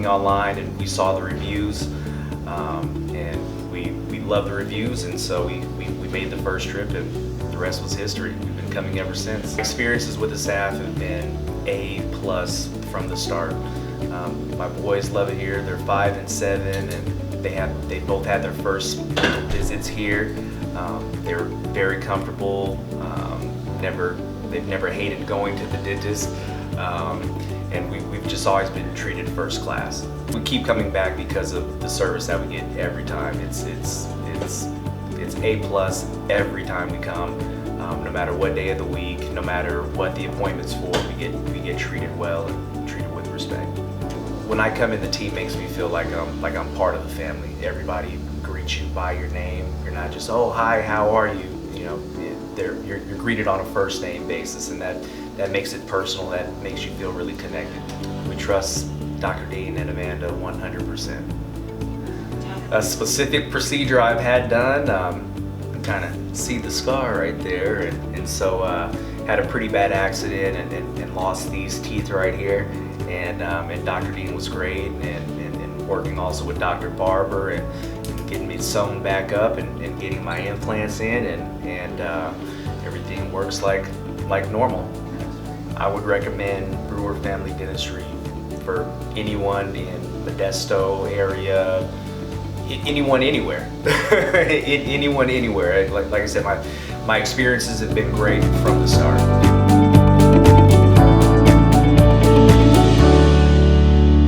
looking online and we saw the reviews, and we loved the reviews, and so we made the first trip, and the rest was history. We've been coming ever since. Experiences with the staff have been A+ from the start. My boys love it here. They're 5 and 7, and they both had their first visits here. They're very comfortable. They've never hated going to the dentist, and we've just always been treated first class. We keep coming back because of the service that we get every time. It's A+ every time we come. No matter what day of the week, no matter what the appointment's for, we get treated well and treated with respect. When I come in, the team makes me feel like I'm part of the family. Everybody greets you by your name. You're not just, oh, hi, how are you? You know, you're greeted on a first name basis, and that makes it personal. That makes you feel really connected. We trust Dr. Dean and Amanda 100%. A specific procedure I've had done, kind of see the scar right there, and so had a pretty bad accident and lost these teeth right here, and Dr. Dean was great, and working also with Dr. Barber and getting me sewn back up and getting my implants in, and everything works like normal. I would recommend Brewer Family Dentistry for anyone in Modesto area, anyone anywhere. Anyone anywhere. Like I said, my experiences have been great from the start.